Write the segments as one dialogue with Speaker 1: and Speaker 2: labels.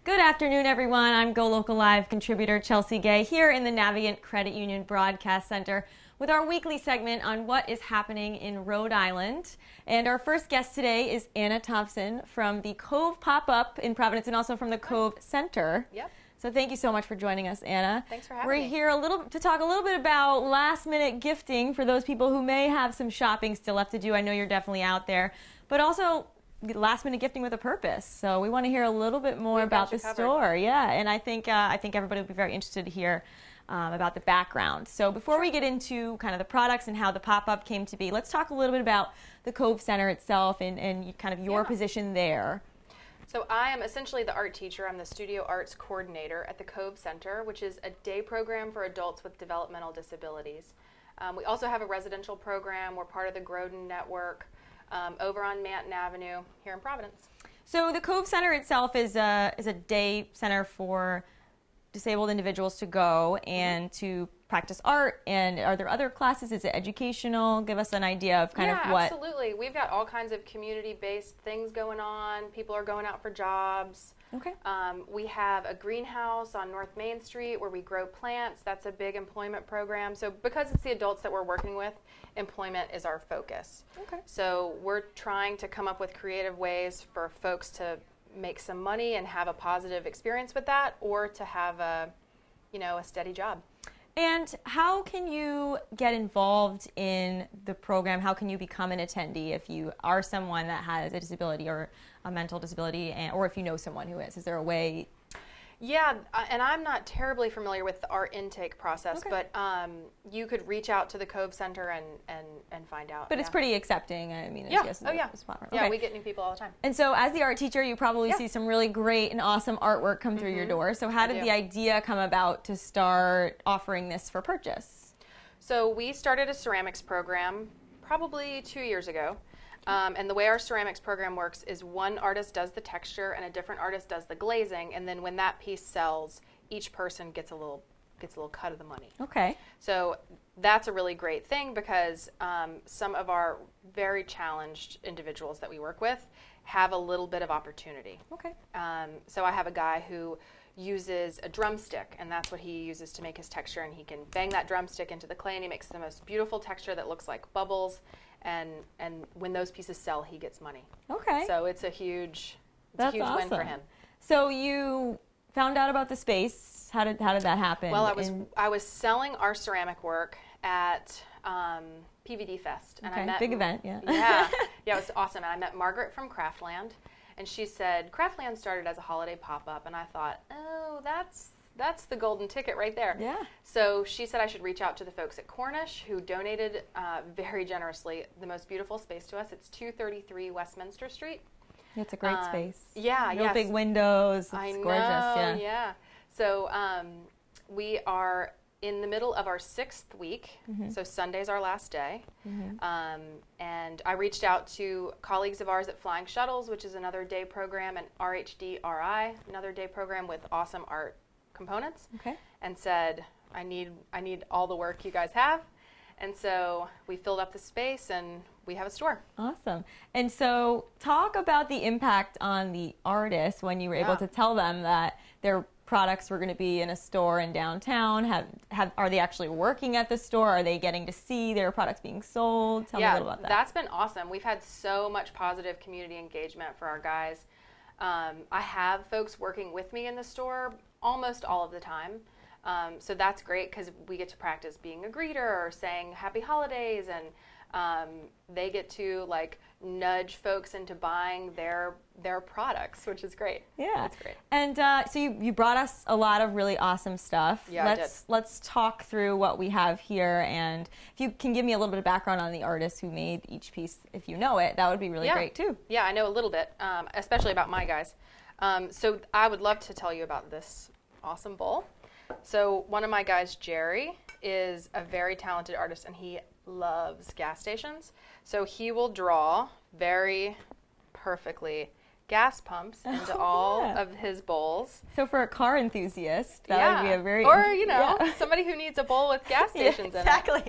Speaker 1: Good afternoon, everyone. I'm GoLocal Live contributor Chelsea Gay here in the Navigant Credit Union Broadcast Center with our weekly segment on what is happening in Rhode Island. And our first guest today is Anna Thompson from the Cove Pop-Up in Providence and also from the Cove Center.
Speaker 2: Yep.
Speaker 1: So thank you so much for joining us, Anna.
Speaker 2: Thanks for having me.
Speaker 1: We're here to talk a little bit about last-minute gifting for those people who may have some shopping still left to do. I know you're definitely out there, but also last-minute gifting with a purpose. So we want to hear a little bit more about the store. Yeah, and I think everybody will be very interested to hear about the background. So before we get into kind of the products and how the pop-up came to be, let's talk a little bit about the Cove Center itself and kind of your position there.
Speaker 2: So I am essentially the art teacher. I'm the studio arts coordinator at the Cove Center, which is a day program for adults with developmental disabilities. We also have a residential program. We're part of the Groden Network over on Manton Avenue here in Providence.
Speaker 1: So the Cove Center itself is a day center for disabled individuals to go and to practice art. And are there other classes? Is it educational? Give us an idea of kind of what.
Speaker 2: Yeah, absolutely. We've got all kinds of community-based things going on. People are going out for jobs.
Speaker 1: Okay.
Speaker 2: We have a greenhouse on North Main Street where we grow plants. That's a big employment program. So because it's the adults that we're working with, employment is our focus.
Speaker 1: Okay.
Speaker 2: So we're trying to come up with creative ways for folks to make some money and have a positive experience with that, or to have a steady job.
Speaker 1: And how can you get involved in the program? How can you become an attendee if you are someone that has a disability or a mental disability, or if you know someone who is? Is there a way?
Speaker 2: Yeah, and I'm not terribly familiar with our intake process, but you could reach out to the Cove Center and find out.
Speaker 1: But it's pretty accepting. I mean,
Speaker 2: yeah.
Speaker 1: Yes,
Speaker 2: oh yeah.
Speaker 1: Okay.
Speaker 2: We get new people all the time.
Speaker 1: And so as the art teacher, you probably see some really great and awesome artwork come through your door. So how did the idea come about to start offering this for purchase?
Speaker 2: So we started a ceramics program probably 2 years ago. And the way our ceramics program works is one artist does the texture and a different artist does the glazing, and then when that piece sells, each person gets a little cut of the money.
Speaker 1: Okay.
Speaker 2: So that's a really great thing because some of our very challenged individuals that we work with have a little bit of opportunity.
Speaker 1: Okay.
Speaker 2: So I have a guy who uses a drumstick, and that's what he uses to make his texture, and he can bang that drumstick into the clay and he makes the most beautiful texture that looks like bubbles. And when those pieces sell, he gets money.
Speaker 1: Okay.
Speaker 2: So it's a huge
Speaker 1: awesome.
Speaker 2: win for him.
Speaker 1: So you found out about the space. How did that happen?
Speaker 2: Well, I was selling our ceramic work at PVD Fest, and I met
Speaker 1: big event. Yeah.
Speaker 2: Yeah, it was awesome. And I met Margaret from Craftland, and she said Craftland started as a holiday pop-up, and I thought, oh, that's the golden ticket right there.
Speaker 1: Yeah.
Speaker 2: So she said I should reach out to the folks at Cornish, who donated very generously the most beautiful space to us. It's 233 Westminster Street.
Speaker 1: It's a great space.
Speaker 2: Yeah,
Speaker 1: Real big windows. It's
Speaker 2: I
Speaker 1: gorgeous.
Speaker 2: know, yeah. So we are in the middle of our 6th week. So Sunday's our last day. And I reached out to colleagues of ours at Flying Shuttles, which is another day program, and RHDRI, another day program with awesome art components, and said, I need all the work you guys have. And so we filled up the space and we have a store. Awesome.
Speaker 1: And so talk about the impact on the artists when you were able to tell them that their products were going to be in a store in downtown. Are they actually working at the store? Are they getting to see their products being sold? Tell me a little about that.
Speaker 2: That's been awesome. We've had so much positive community engagement for our guys. I have folks working with me in the store almost all of the time. So that's great because we get to practice being a greeter or saying happy holidays, and they get to nudge folks into buying their products, which is great.
Speaker 1: Yeah.
Speaker 2: That's great.
Speaker 1: And so you brought us a lot of really awesome stuff.
Speaker 2: Yeah,
Speaker 1: Let's talk through what we have here, and if you can give me a little bit of background on the artists who made each piece, if you know it, that would be really great too.
Speaker 2: Yeah, I know a little bit, especially about my guys. So I would love to tell you about this awesome bowl. So one of my guys, Jerry, is a very talented artist, and he loves gas stations. So he will draw very perfectly gas pumps into all of his bowls.
Speaker 1: So for a car enthusiast, that would be a very...
Speaker 2: Or, somebody who needs a bowl with gas stations in it.
Speaker 1: Exactly.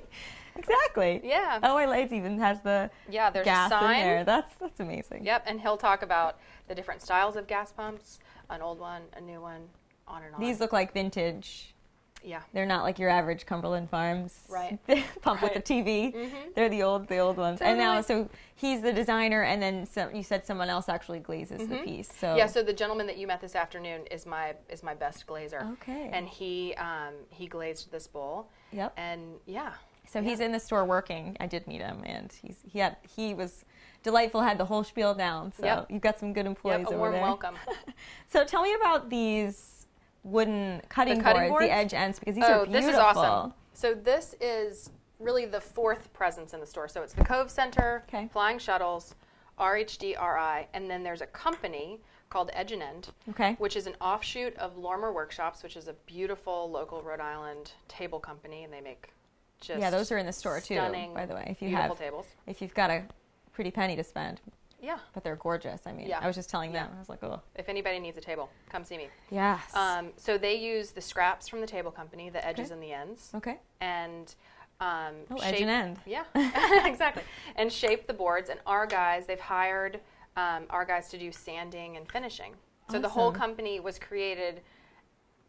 Speaker 1: Exactly.
Speaker 2: Yeah.
Speaker 1: LA Lights even has the
Speaker 2: there's
Speaker 1: gas
Speaker 2: a sign
Speaker 1: in there. That's amazing.
Speaker 2: Yep, and he'll talk about the different styles of gas pumps, an old one, a new one, on and on.
Speaker 1: These look like vintage.
Speaker 2: Yeah.
Speaker 1: They're not like your average Cumberland Farms pump with the TV.
Speaker 2: Mm-hmm.
Speaker 1: They're the old ones.
Speaker 2: Totally.
Speaker 1: And now, so he's the designer, and then you said someone else actually glazes the piece. So
Speaker 2: yeah, so the gentleman that you met this afternoon is my best glazer.
Speaker 1: Okay.
Speaker 2: And he glazed this bowl.
Speaker 1: Yep.
Speaker 2: And yeah.
Speaker 1: So he's in the store working. I did meet him, and he was delightful. Had the whole spiel down. So you've got some good employees over there.
Speaker 2: A warm welcome.
Speaker 1: So tell me about these wooden cutting boards, the edge ends, because these are beautiful.
Speaker 2: This is awesome. So this is really the fourth presence in the store. So it's the Cove Center, Flying Shuttles, RHDRI, and then there's a company called Edge and End, which is an offshoot of Lormer Workshops, which is a beautiful local Rhode Island table company, and they make just
Speaker 1: those are in the store too, by the way. If you
Speaker 2: beautiful tables.
Speaker 1: If you've got a pretty penny to spend.
Speaker 2: Yeah.
Speaker 1: But they're gorgeous. I mean, I was just telling them. I was like, oh.
Speaker 2: If anybody needs a table, come see me.
Speaker 1: Yes.
Speaker 2: So they use the scraps from the table company, the edges and the ends.
Speaker 1: Okay.
Speaker 2: And
Speaker 1: edge and end.
Speaker 2: Yeah, exactly. And shape the boards. And our guys, they've hired our guys to do sanding and finishing. So the whole company was created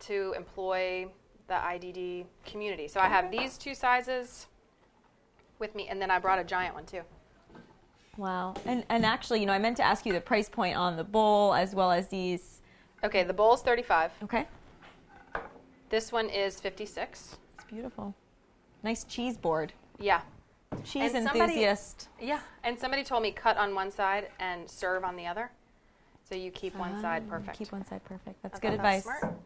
Speaker 2: to employ the IDD community. So I have these two sizes with me, and then I brought a giant one too.
Speaker 1: Wow. And actually, I meant to ask you the price point on the bowl as well as these.
Speaker 2: Okay, the bowl's $35.
Speaker 1: Okay.
Speaker 2: This one is $56.
Speaker 1: It's beautiful. Nice cheese board.
Speaker 2: Yeah.
Speaker 1: Cheese enthusiast.
Speaker 2: Yeah. And somebody told me cut on one side and serve on the other. So you keep one side perfect.
Speaker 1: Keep one side perfect. That's good advice.
Speaker 2: That's smart.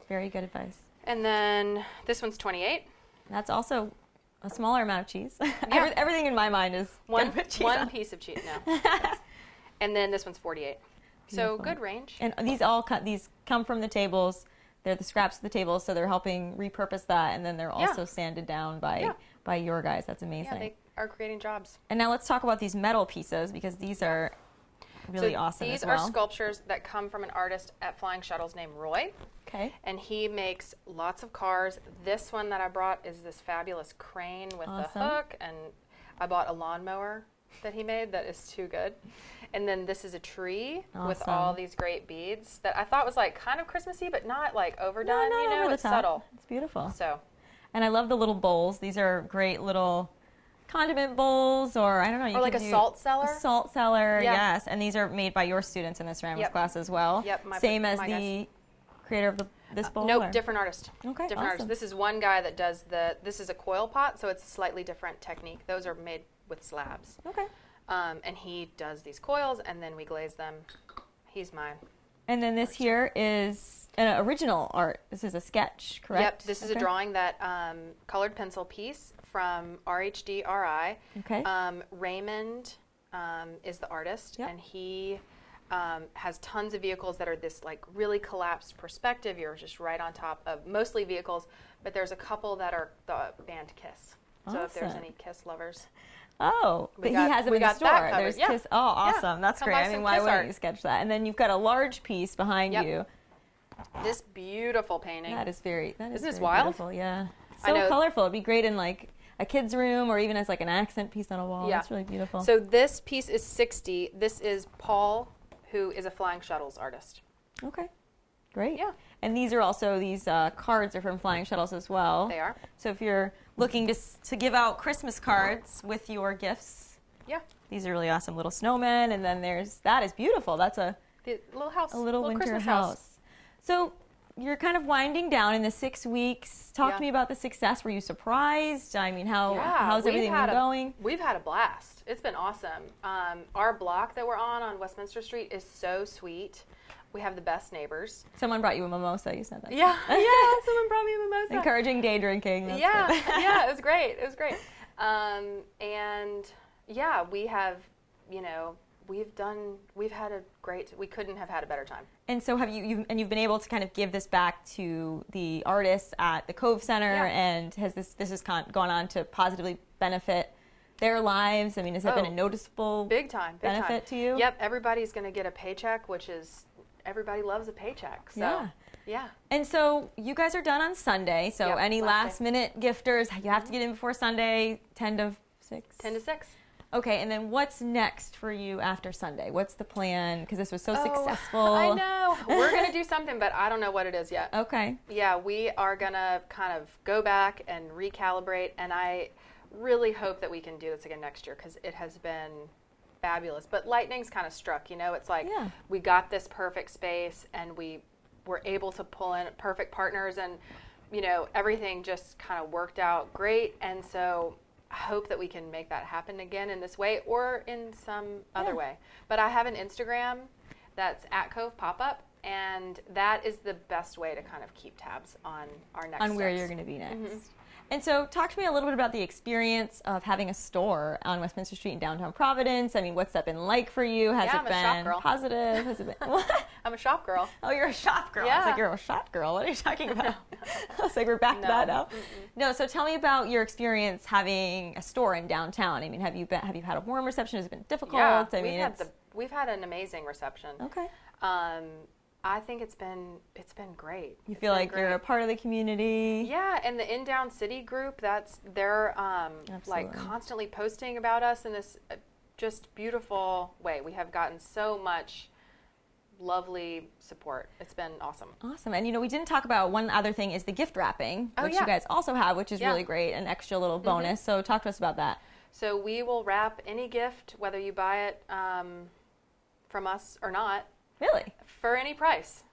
Speaker 1: Very good advice.
Speaker 2: And then this one's $28.
Speaker 1: That's also a smaller amount of cheese. Yeah. Everything in my mind is
Speaker 2: one piece of cheese. No. And then this one's $48. Beautiful. So good range.
Speaker 1: And these come from the tables. They're the scraps of the tables, so they're helping repurpose that, and then they're also sanded down by your guys. That's amazing.
Speaker 2: Yeah, they are creating jobs.
Speaker 1: And now let's talk about these metal pieces, because these are really awesome as well.
Speaker 2: These are sculptures that come from an artist at Flying Shuttles named Roy.
Speaker 1: Okay.
Speaker 2: And he makes lots of cars. This one that I brought is this fabulous crane with the hook, and I bought a lawnmower that he made that is too good. And then this is a tree with all these great beads that I thought was like kind of Christmassy, but not like overdone.
Speaker 1: No,
Speaker 2: it's subtle.
Speaker 1: It's beautiful.
Speaker 2: So,
Speaker 1: and I love the little bowls. These are great little condiment bowls, or I don't know.
Speaker 2: Or like a salt cellar.
Speaker 1: A salt cellar, yes. And these are made by your students in the ceramics class as well.
Speaker 2: Yep.
Speaker 1: Same as the creator of this bowl?
Speaker 2: Nope, different artist.
Speaker 1: Okay,
Speaker 2: different artist. This is one guy that does this is a coil pot, so it's a slightly different technique. Those are made with slabs.
Speaker 1: Okay.
Speaker 2: And he does these coils, and then we glaze them. He's mine.
Speaker 1: And then this here is an original art. This is a sketch, correct?
Speaker 2: Yep, this is a drawing that colored pencil piece from RHDRI.
Speaker 1: Okay.
Speaker 2: Raymond is the artist, and he has tons of vehicles that are this like really collapsed perspective. You're just right on top of mostly vehicles, but there's a couple that are the band Kiss. So if there's any Kiss lovers.
Speaker 1: Oh, but he has them in the store. There's Kiss. Oh, awesome. That's great. I mean, why wouldn't you sketch that? And then you've got a large piece behind you.
Speaker 2: This beautiful painting.
Speaker 1: That is very
Speaker 2: wild?
Speaker 1: Beautiful, yeah. So colorful. It'd be great in like a kid's room, or even as like an accent piece on a wall. Yeah. It's really beautiful.
Speaker 2: So this piece is $60. This is Paul, who is a Flying Shuttles artist.
Speaker 1: Okay. Great.
Speaker 2: Yeah.
Speaker 1: And these are also, these cards are from Flying Shuttles as well.
Speaker 2: They are.
Speaker 1: So if you're looking to give out Christmas cards with your gifts, these are really awesome little snowmen. And then that is beautiful. That's the
Speaker 2: little house,
Speaker 1: a little winter
Speaker 2: Christmas
Speaker 1: house. So you're kind of winding down in the 6 weeks. Talk to me about the success. Were you surprised? I mean, how's everything been going?
Speaker 2: We've had a blast. It's been awesome. Our block that we're on Westminster Street is so sweet. We have the best neighbors.
Speaker 1: Someone brought you a mimosa, you said that.
Speaker 2: Yeah, someone brought me a mimosa.
Speaker 1: Encouraging day drinking. That's good.
Speaker 2: Yeah, it was great. It was great. And yeah, we have, we couldn't have had a better time.
Speaker 1: And so you've been able to kind of give this back to the artists at the Cove Center, and has this has gone on to positively benefit their lives? I mean, has it been a noticeable
Speaker 2: big time
Speaker 1: benefit to you?
Speaker 2: Yep, everybody's going to get a paycheck, which is, everybody loves a paycheck. So Yeah.
Speaker 1: And so you guys are done on Sunday. So
Speaker 2: Yep,
Speaker 1: any
Speaker 2: last day.
Speaker 1: last-minute gifters, you have to get in before Sunday, 10 to 6?
Speaker 2: 10 to 6.
Speaker 1: Okay, and then what's next for you after Sunday? What's the plan? Because this was so successful.
Speaker 2: I know. We're going to do something, but I don't know what it is yet.
Speaker 1: Okay.
Speaker 2: Yeah, we are going to kind of go back and recalibrate, and I really hope that we can do this again next year because it has been fabulous. But lightning's kind of struck, you know, it's like we got this perfect space and we were able to pull in perfect partners and, you know, everything just kind of worked out great. And so I hope that we can make that happen again in this way or in some other way. But I have an Instagram that's @CovePopup, and that is the best way to kind of keep tabs on our next
Speaker 1: On where
Speaker 2: steps.
Speaker 1: you're going to be next. And so talk to me a little bit about the experience of having a store on Westminster Street in downtown Providence. I mean, what's that been like for you? Has it
Speaker 2: I'm a shop
Speaker 1: been
Speaker 2: girl.
Speaker 1: positive? Has it been what?
Speaker 2: I'm a shop girl.
Speaker 1: Oh, you're a shop girl.
Speaker 2: Yeah.
Speaker 1: It's like you're a shop girl. What are you talking about? I was like, we're back to that now. No, so tell me about your experience having a store in downtown. I mean, have you had a warm reception? Has it been difficult?
Speaker 2: Yeah,
Speaker 1: I mean,
Speaker 2: we've had an amazing reception.
Speaker 1: Okay.
Speaker 2: I think it's been great.
Speaker 1: You feel like you're a part of the community.
Speaker 2: Yeah, and the In Down City group, they're like constantly posting about us in this just beautiful way. We have gotten so much lovely support. It's been awesome.
Speaker 1: Awesome. And, you know, we didn't talk about one other thing is the gift wrapping, which
Speaker 2: yeah.
Speaker 1: you guys also have, which is really great, an extra little bonus. So talk to us about that.
Speaker 2: So we will wrap any gift, whether you buy it from us or not.
Speaker 1: Really?
Speaker 2: For any price.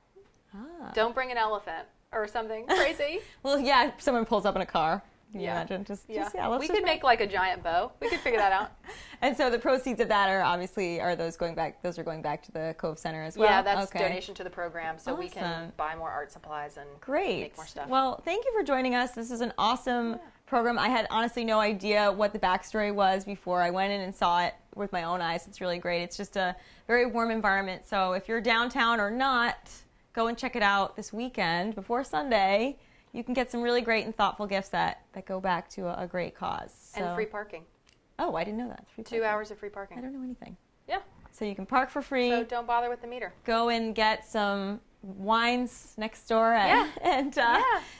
Speaker 1: Ah.
Speaker 2: Don't bring an elephant or something crazy.
Speaker 1: Well, yeah, if someone pulls up in a car. Can you
Speaker 2: Yeah.
Speaker 1: imagine?
Speaker 2: We could make like a giant bow. We could figure that out.
Speaker 1: And so the proceeds of that are obviously, those are going back to the Cove Center as well?
Speaker 2: Yeah, that's donation to the program, so we can
Speaker 1: Awesome.
Speaker 2: buy more art supplies and
Speaker 1: Great.
Speaker 2: make more stuff.
Speaker 1: Well, thank you for joining us. This is an awesome program. I had honestly no idea what the backstory was before I went in and saw it with my own eyes. It's really great. It's just a very warm environment. So if you're downtown or not, go and check it out this weekend before Sunday. You can get some really great and thoughtful gifts that go back to a great cause. So.
Speaker 2: And free parking.
Speaker 1: Oh, I didn't know that. Free
Speaker 2: 2 hours of free parking.
Speaker 1: I don't know anything.
Speaker 2: Yeah.
Speaker 1: So you can park for free.
Speaker 2: So don't bother with the meter.
Speaker 1: Go and get some wines next door and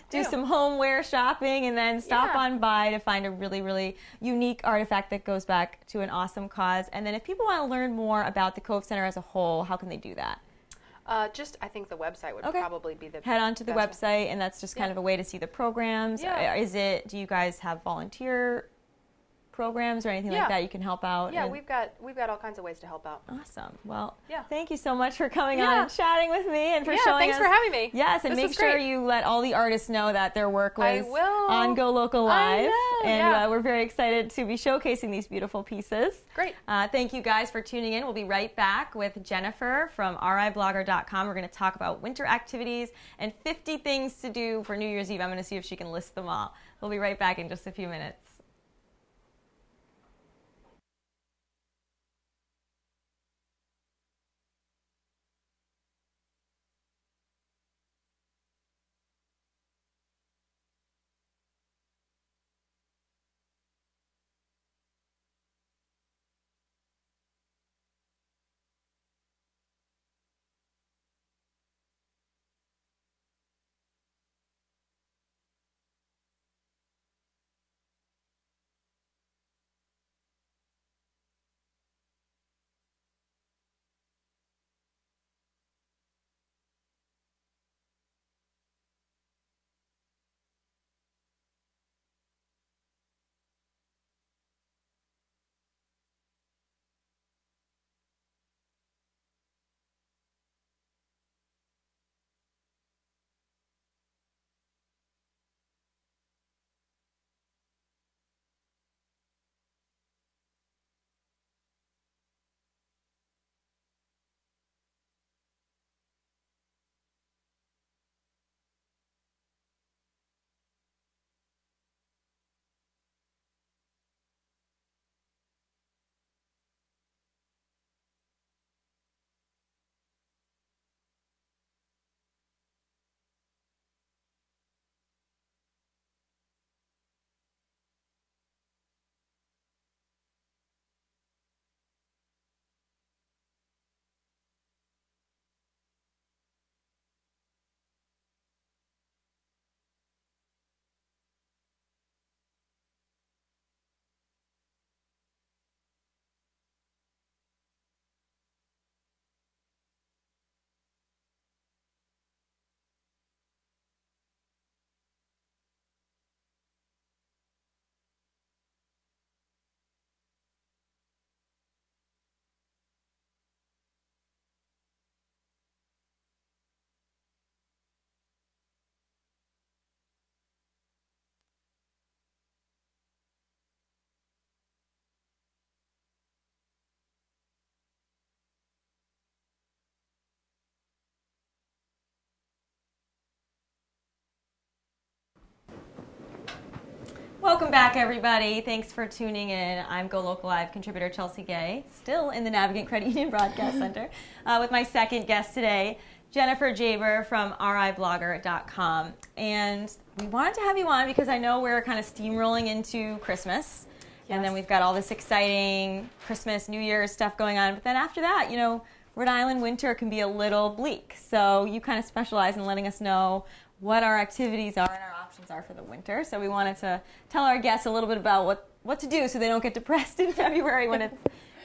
Speaker 1: do some homeware shopping, and then stop on by to find a really, really unique artifact that goes back to an awesome cause. And then if people want to learn more about the Cove Center as a whole, how can they do that?
Speaker 2: I think the website would probably be the
Speaker 1: Head on to the
Speaker 2: best
Speaker 1: website, and that's just kind of a way to see the programs.
Speaker 2: Yeah.
Speaker 1: Do you guys have volunteer programs or anything like that you can help out?
Speaker 2: Yeah, we've got all kinds of ways to help out.
Speaker 1: Awesome. Well, thank you so much for coming on and chatting with me and for showing us.
Speaker 2: Thanks for having me.
Speaker 1: Yes, and make sure you let all the artists know that their work was on GoLocal Live. And we're very excited to be showcasing these beautiful pieces.
Speaker 2: Great.
Speaker 1: Thank you guys for tuning in. We'll be right back with Jennifer from riblogger.com. We're going to talk about winter activities and 50 things to do for New Year's Eve. I'm going to see if she can list them all. We'll be right back in just a few minutes. Welcome back, everybody. Thanks for tuning in. I'm GoLocal Live contributor Chelsea Gay, still in the Navigant Credit Union Broadcast Center, with my second guest today, Jennifer Jaber from riblogger.com. And we wanted to have you on because I know we're kind of steamrolling into Christmas. Yes. And then we've got all this exciting Christmas, New Year's stuff going on. But then after that, you know, Rhode Island winter can be a little bleak. So you kind of specialize in letting us know what our activities are and our options are for the winter. So we wanted to tell our guests a little bit about what to do so they don't get depressed in February when it's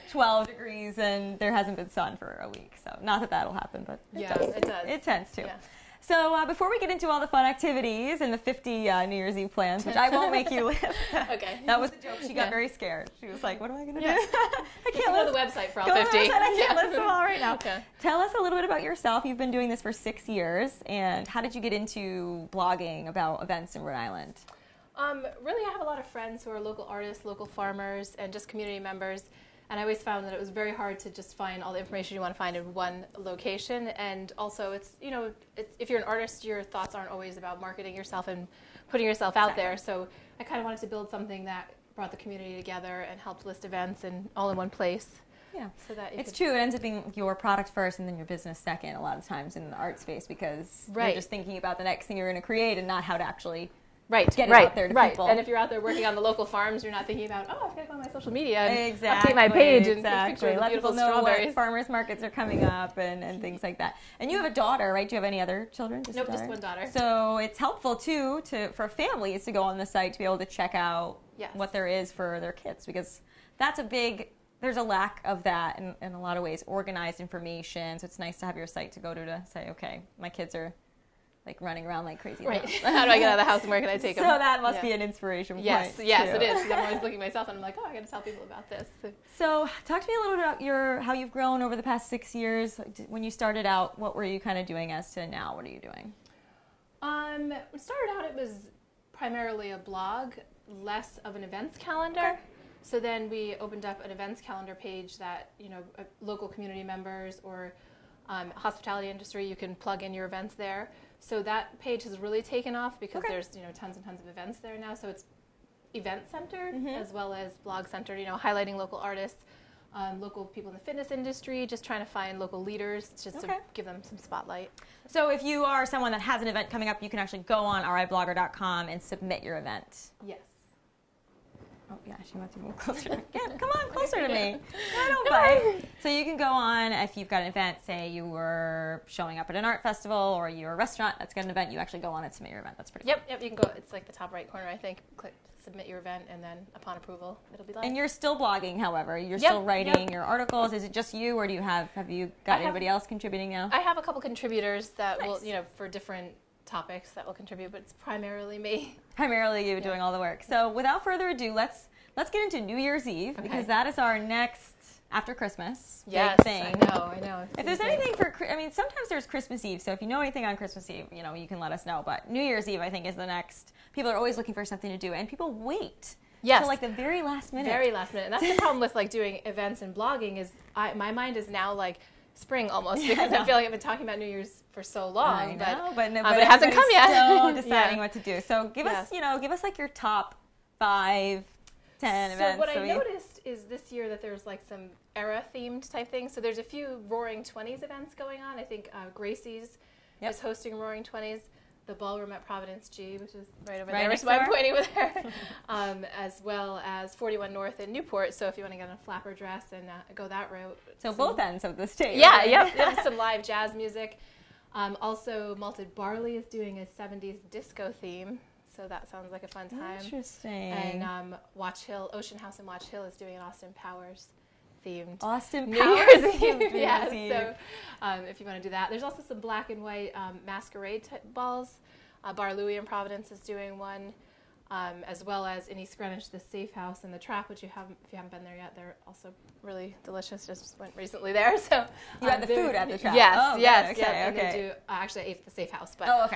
Speaker 1: 12 degrees and there hasn't been sun for a week. So not that that'll happen, but it does. It tends to. Yeah. So before we get into all the fun activities and the 50 New Year's Eve plans, which I won't make you list.
Speaker 2: Okay.
Speaker 1: That was a joke. She got very scared. She was like, what am I going to do? I
Speaker 2: can't go to the website for all 50.
Speaker 1: I can't list them all right now. Okay. Tell us a little bit about yourself. You've been doing this for 6 years. And how did you get into blogging about events in Rhode Island?
Speaker 2: Really, I have a lot of friends who are local artists, local farmers, and just community members. And I always found that it was very hard to just find all the information you want to find in one location. And also, if you're an artist, your thoughts aren't always about marketing yourself and putting yourself out there. So I kind of wanted to build something that brought the community together and helped list events and all in one place.
Speaker 1: Yeah, so that it's true. It ends up being your product first and then your business second a lot of times in the art space because you're just thinking about the next thing you're going to create and not how to actually get it out there to people.
Speaker 2: And if you're out there working on the local farms, you're not thinking about, I've got to go on my social media and update my page and take pictures of the beautiful strawberries.
Speaker 1: What farmers markets are coming up and things like that. And you have a daughter, right? Do you have any other children?
Speaker 2: Nope, just one daughter.
Speaker 1: So it's helpful, too, for families to go on the site to be able to check out what there is for their kids because that's there's a lack of that in a lot of ways, organized information. So it's nice to have your site to go to say, okay, my kids are like running around like crazy.
Speaker 2: Right. How do I get out of the house and where can I take them?
Speaker 1: So that must be an inspiration point.
Speaker 2: Yes, it is. I'm always looking at myself and I'm like, I got to tell people about this.
Speaker 1: So talk to me a little bit about how you've grown over the past 6 years. When you started out, what were you kind of doing as to now? What are you doing?
Speaker 2: When it started out, it was primarily a blog, less of an events calendar.
Speaker 1: Okay.
Speaker 2: So then we opened up an events calendar page that, local community members or hospitality industry, you can plug in your events there. So that page has really taken off because there's tons and tons of events there now. So it's event centered as well as blog centered. Highlighting local artists, local people in the fitness industry, just trying to find local leaders just to give them some spotlight.
Speaker 1: So if you are someone that has an event coming up, you can actually go on riblogger.com and submit your event.
Speaker 2: Yes.
Speaker 1: Oh, yeah, she wants to move closer. Come on, closer to me. I don't bite. So you can go on, if you've got an event, say you were showing up at an art festival or you're a restaurant that's got an event, you actually go on and submit your event. That's pretty cool.
Speaker 2: Yep, you can go. It's like the top right corner, I think. Click submit your event, and then upon approval, it'll be live.
Speaker 1: And you're still blogging, however. You're still writing your articles. Is it just you, or have you got anybody else contributing now?
Speaker 2: I have a couple contributors that will, for different topics that will contribute, but it's primarily me.
Speaker 1: Primarily you doing all the work. So without further ado, let's get into New Year's Eve because that is our next after Christmas big thing.
Speaker 2: I know.
Speaker 1: If there's anything sometimes there's Christmas Eve. So if you know anything on Christmas Eve, you can let us know. But New Year's Eve, I think, is the next. People are always looking for something to do, and people wait till like the very last minute.
Speaker 2: Very last minute, and that's the problem with like doing events and blogging is my mind is now like spring almost because I feel like I've been talking about New Year's for so long, but it hasn't come yet.
Speaker 1: Still deciding what to do. So give us like your top 5, 10 events.
Speaker 2: So what I noticed is this year that there's like some era-themed type things. So there's a few Roaring 20s events going on. I think Gracie's is hosting Roaring 20s. The Ballroom at Providence G, which is right over there, so I'm pointing with her, as well as 41 North in Newport. So if you want to get a flapper dress and go that route.
Speaker 1: So both ends of the state.
Speaker 2: Yeah, some live jazz music. Also, Malted Barley is doing a 70s disco theme. So that sounds like a fun time.
Speaker 1: Interesting.
Speaker 2: And Ocean House in Watch Hill is doing an Austin Powers themed.
Speaker 1: Austin
Speaker 2: New
Speaker 1: Powers
Speaker 2: Year's
Speaker 1: themed.
Speaker 2: So if you want to do that. There's also some black and white masquerade type balls. Bar Louie in Providence is doing one, as well as in East Greenwich, the Safe House and the Trap, which if you haven't been there yet, they're also really delicious. Just went recently there. So
Speaker 1: you had the food at the Trap.
Speaker 2: Yes.
Speaker 1: Okay.
Speaker 2: They do, actually, I ate at the Safe House, but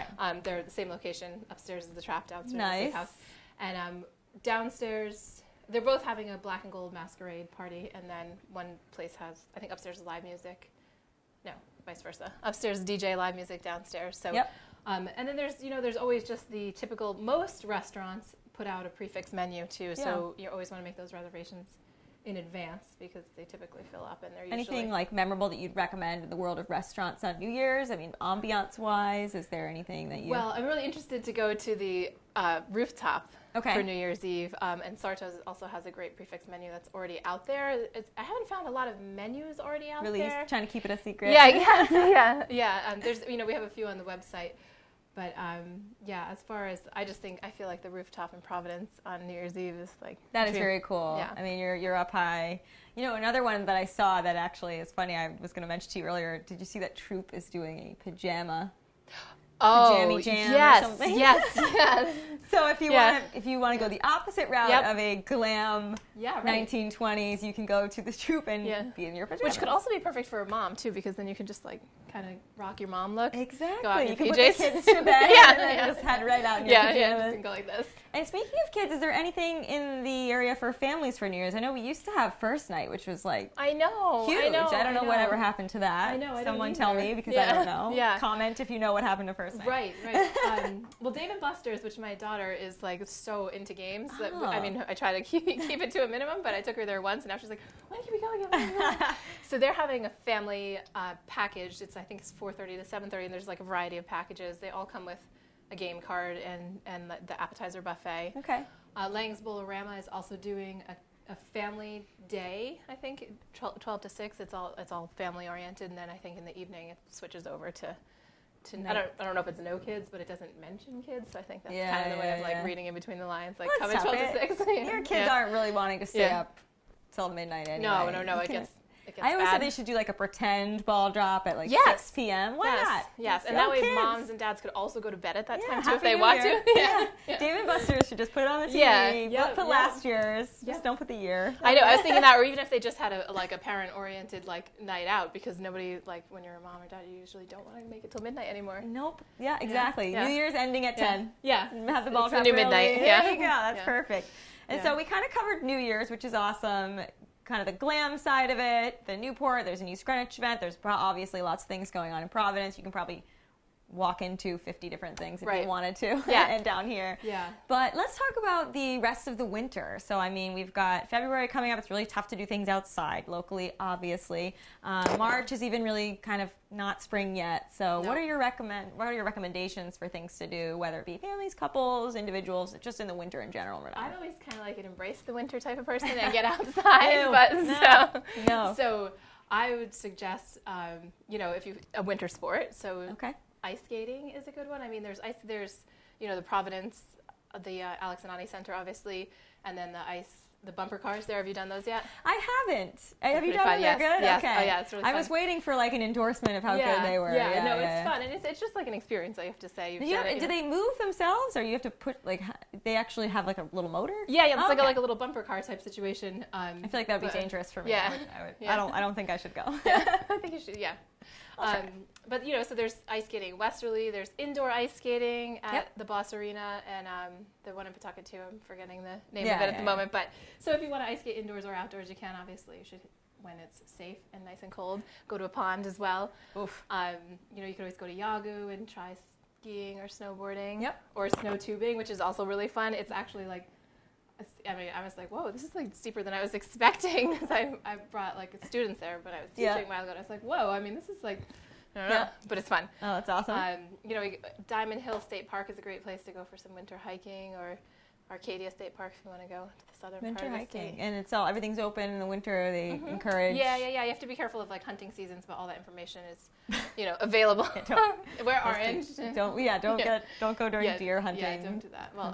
Speaker 2: they're at the same location. Upstairs is the Trap, downstairs is the Safe House. And downstairs, they're both having a black and gold masquerade party, and then one place has, I think upstairs is live music. No, vice versa. Upstairs is DJ, live music, downstairs. So, and then there's always just the typical, most restaurants
Speaker 3: put out a prefix menu too, so you always want to make those reservations in advance because they typically fill up and they're usually...
Speaker 1: Anything like memorable that you'd recommend in the world of restaurants on New Year's? I mean, ambiance-wise, is there anything that you...
Speaker 3: Well, I'm really interested to go to the rooftop for New Year's Eve, and Sarto's also has a great prefix menu that's already out there. I haven't found a lot of menus already out there.
Speaker 1: Really trying to keep it a secret?
Speaker 3: Yeah, I guess. Yeah. There's, we have a few on the website. But as far as I feel like the rooftop in Providence on New Year's Eve is like
Speaker 1: that is very cool.
Speaker 3: Yeah.
Speaker 1: I mean, you're up high. Another one that I saw that actually is funny. I was going to mention to you earlier. Did you see that Troop is doing a pajama? Pajama jam or something?
Speaker 3: Yes.
Speaker 1: So if you want to go the opposite route of a glam 1920s, you can go to the Troop and be in your pajamas.
Speaker 3: Which could also be perfect for a mom too, because then you can just like kind of rock your mom look.
Speaker 1: Exactly.
Speaker 3: Go out in your
Speaker 1: you can
Speaker 3: PJs.
Speaker 1: Put the kids to bed and then just head right out in your pajamas.
Speaker 3: Yeah, just go like this.
Speaker 1: And speaking of kids, is there anything in the area for families for New Year's? I know we used to have first night, which was like
Speaker 3: huge. I
Speaker 1: don't know whatever happened to that.
Speaker 3: I know.
Speaker 1: Someone tell me because I don't know. Comment if you know what happened to first night.
Speaker 3: Right. Well, Dave & Buster's, which my daughter is like so into games. That, I mean, I try to keep it to a minimum, but I took her there once, and now she's like, when can we go again? So they're having a family package. I think it's 4:30 to 7:30, and there's like a variety of packages. They all come with a game card and the appetizer buffet.
Speaker 1: Okay.
Speaker 3: Lang's Bolorama is also doing a family day. I think 12 to 6. It's all family oriented, and then I think in the evening it switches over to I don't know if it's no kids, but it doesn't mention kids. So I think that's kind of the way of like reading in between the lines, like come at 12 to 6.
Speaker 1: Your kids aren't really wanting to stay up till midnight anyway.
Speaker 3: No. It gets
Speaker 1: I always said they should do like a pretend ball drop at like 6 p.m. Why not?
Speaker 3: Yes, and that way moms and dads could also go to bed at that time too if they want to. Yeah.
Speaker 1: Dave & Buster's should just put it on the TV. Don't put last year's. Just don't put the year.
Speaker 3: I know. I was thinking that, or even if they just had a parent-oriented like night out, because nobody, like when you're a mom or dad, you usually don't want to make it till midnight anymore.
Speaker 1: Nope. Yeah, exactly.
Speaker 3: Yeah.
Speaker 1: New Year's ending at 10.
Speaker 3: Yeah.
Speaker 1: Have the ball drop
Speaker 3: the new midnight. Yeah.
Speaker 1: There you go. That's perfect. And so we kind of covered New Year's, which is awesome. Kind of the glam side of it, the Newport, there's a new Greenwich event, there's obviously lots of things going on in Providence. You can probably walk into 50 different things if you wanted to and down here.
Speaker 3: Yeah.
Speaker 1: But let's talk about the rest of the winter. So, I mean, we've got February coming up. It's really tough to do things outside locally, obviously. March is even really kind of not spring yet. So what are your recommendations for things to do, whether it be families, couples, individuals, just in the winter in general?
Speaker 3: I'm always kind of like an embrace the winter type of person and get outside. So I would suggest, if a winter sport. So ice skating is a good one. I mean, there's the Providence, the Alex and Ani Center, obviously, and then the bumper cars there. Have you done those yet?
Speaker 1: I haven't. Have you done them?
Speaker 3: Yes.
Speaker 1: They're good?
Speaker 3: Yes.
Speaker 1: Okay.
Speaker 3: Oh, yeah, it's really fun.
Speaker 1: I was waiting for like an endorsement of how good they were.
Speaker 3: Yeah, no, it's fun. And it's just like an experience, I have to say.
Speaker 1: Do they move themselves, or you have to put, they actually have like a little motor?
Speaker 3: Yeah, it's like a little bumper car type situation.
Speaker 1: I feel like that would be dangerous for me.
Speaker 3: Yeah.
Speaker 1: I don't think I should go.
Speaker 3: I think you should, but so there's ice skating westerly. There's indoor ice skating at the Boss Arena, and the one in Pawtucket too. I'm forgetting the name of it at the moment. But so if you want to ice skate indoors or outdoors, you can. Obviously, you should, when it's safe and nice and cold, go to a pond as well. Oof. You can always go to Yawgoo and try skiing or snowboarding.
Speaker 1: Yep.
Speaker 3: Or snow tubing, which is also really fun. It's actually like, I was like, whoa, this is like steeper than I was expecting, because I brought like students there, but I was teaching a while ago, and I was like, whoa, I mean, this is like, I don't know, but it's fun.
Speaker 1: Oh, that's awesome.
Speaker 3: Diamond Hill State Park is a great place to go for some winter hiking, or Arcadia State Park if you want to go to the southern part of the state.
Speaker 1: And everything's open in the winter. They encourage.
Speaker 3: Yeah. You have to be careful of like hunting seasons, but all that information is, available. Wear orange.
Speaker 1: Don't go during deer hunting.
Speaker 3: Yeah, don't do that. Well,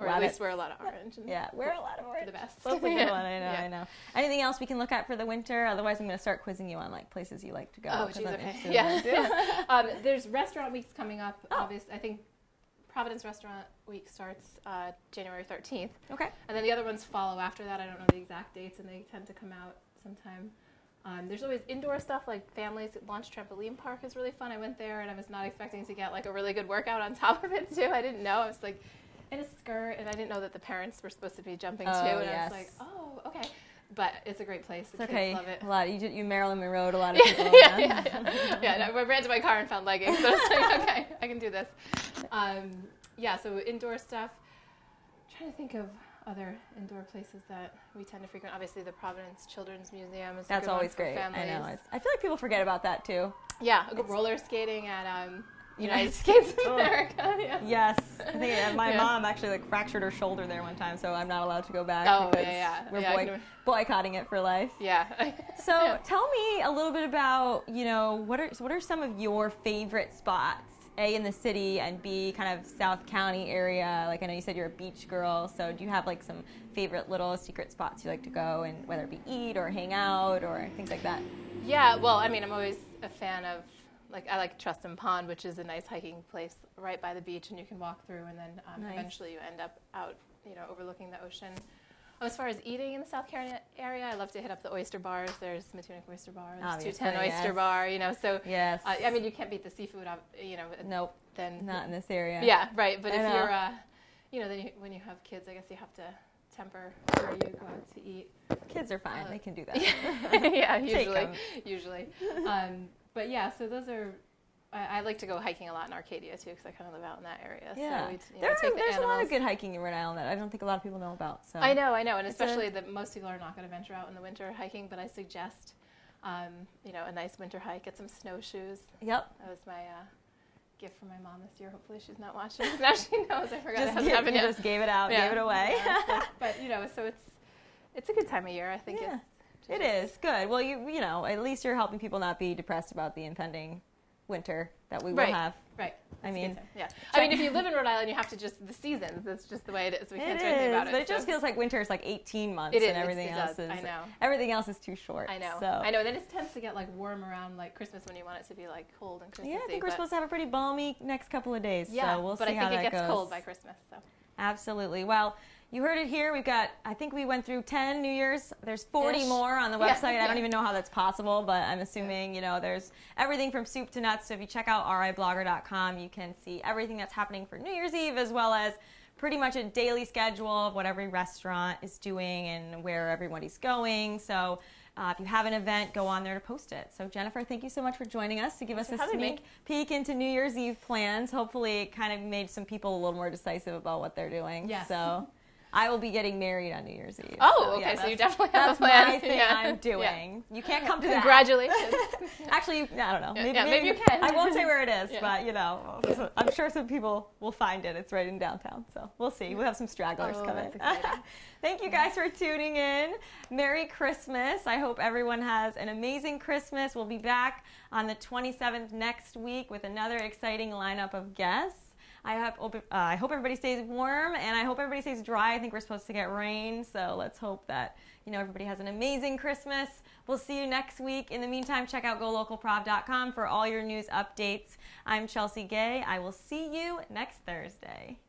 Speaker 3: or at least wear a lot of orange.
Speaker 1: Wear a lot of orange.
Speaker 3: For the best.
Speaker 1: That's a good one. I know. Anything else we can look at for the winter? Otherwise, I'm going to start quizzing you on like places you like to go.
Speaker 3: Oh, geez, okay. There's restaurant weeks coming up. Obviously, I think Providence Restaurant Week starts January 13th.
Speaker 1: Okay.
Speaker 3: And then the other ones follow after that. I don't know the exact dates, and they tend to come out sometime. There's always indoor stuff, like families launch trampoline park is really fun. I went there, and I was not expecting to get like a really good workout on top of it too. I didn't know. I was like in a skirt, and I didn't know that the parents were supposed to be jumping too. And I was like, oh, okay. But it's a great place. The kids love it.
Speaker 1: A lot. You Marilyn Monroe'd a lot of people.
Speaker 3: I ran to my car and found leggings. So I was like, okay, I can do this. So indoor stuff. I'm trying to think of other indoor places that we tend to frequent. Obviously, the Providence Children's Museum is
Speaker 1: That's
Speaker 3: a good
Speaker 1: always
Speaker 3: one for
Speaker 1: great.
Speaker 3: families.
Speaker 1: I know. I feel like people forget about that too.
Speaker 3: Yeah, roller skating at United States of America. Yeah.
Speaker 1: Yes, I think my mom actually like fractured her shoulder there one time, so I'm not allowed to go back.
Speaker 3: Oh,
Speaker 1: because
Speaker 3: we're
Speaker 1: boycotting it for life.
Speaker 3: Yeah.
Speaker 1: So tell me a little bit about, what are some of your favorite spots? A, in the city, and B, kind of South County area. Like I know you said you're a beach girl, so do you have like some favorite little secret spots you like to go, and whether it be eat or hang out or things like that?
Speaker 3: Yeah, well, I mean, I'm always a fan of, I like Trustin Pond, which is a nice hiking place right by the beach, and you can walk through, and then
Speaker 1: Nice.
Speaker 3: eventually you end up out, overlooking the ocean. As far as eating in the South Carolina area, I love to hit up the oyster bars. There's Matunic Oyster Bar, there's
Speaker 1: Obviously,
Speaker 3: 210 Oyster Bar, so
Speaker 1: yes.
Speaker 3: I mean, you can't beat the seafood,
Speaker 1: Nope.
Speaker 3: Then
Speaker 1: Not in this area.
Speaker 3: Yeah, right. But if you're, then when you have kids, I guess you have to temper where you go out to eat.
Speaker 1: Kids are fine. They can do that.
Speaker 3: Yeah,
Speaker 1: Take 'em.
Speaker 3: usually. But yeah, so those are. I like to go hiking a lot in Arcadia too, because I kind of live out in that area.
Speaker 1: Yeah,
Speaker 3: So
Speaker 1: there's a lot of good hiking in Rhode Island that I don't think a lot of people know about. So
Speaker 3: I know, and especially that most people are not going to venture out in the winter hiking. But I suggest, a nice winter hike. Get some snowshoes.
Speaker 1: Yep.
Speaker 3: That was my gift from my mom this year. Hopefully she's not watching. Now she knows. I forgot. You
Speaker 1: just gave it out, gave it away.
Speaker 3: But so it's a good time of year. I think
Speaker 1: it is good. Well, at least you're helping people not be depressed about the impending winter that we will have.
Speaker 3: Right.
Speaker 1: I mean,
Speaker 3: if you live in Rhode Island, you have to the seasons. That's just the way it is. We can't do anything about it.
Speaker 1: But it just feels like winter is like 18 months, and everything else is.
Speaker 3: I know.
Speaker 1: Everything else is too short.
Speaker 3: I know.
Speaker 1: So.
Speaker 3: I know. And then it tends to get warm around Christmas when you want it to be cold and Christmassy.
Speaker 1: Yeah, I think we're supposed to have a pretty balmy next couple of days.
Speaker 3: Yeah,
Speaker 1: so we'll
Speaker 3: but
Speaker 1: see how that goes.
Speaker 3: I think it gets cold by Christmas. So.
Speaker 1: Absolutely. Well, you heard it here. I think we went through 10 New Year's. There's 40 more on the website. I don't even know how that's possible, but I'm assuming, there's everything from soup to nuts. So if you check out riblogger.com, you can see everything that's happening for New Year's Eve, as well as pretty much a daily schedule of what every restaurant is doing and where everybody's going. So if you have an event, go on there to post it. So Jennifer, thank you so much for joining us to give us a sneak peek into New Year's Eve plans. Hopefully it kind of made some people a little more decisive about what they're doing.
Speaker 3: Yes.
Speaker 1: So I will be getting married on New Year's Eve.
Speaker 3: Oh, okay. So you definitely have a plan.
Speaker 1: That's my thing I'm doing. You can't come to that.
Speaker 3: Congratulations.
Speaker 1: Actually, I don't know.
Speaker 3: Maybe you can.
Speaker 1: I won't say where it is, but, I'm sure some people will find it. It's right in downtown. So we'll see. We'll have some stragglers coming. Thank you guys for tuning in. Merry Christmas. I hope everyone has an amazing Christmas. We'll be back on the 27th next week with another exciting lineup of guests. I hope everybody stays warm, and I hope everybody stays dry. I think we're supposed to get rain, so let's hope that everybody has an amazing Christmas. We'll see you next week. In the meantime, check out GoLocalProv.com for all your news updates. I'm Chelsea Gay. I will see you next Thursday.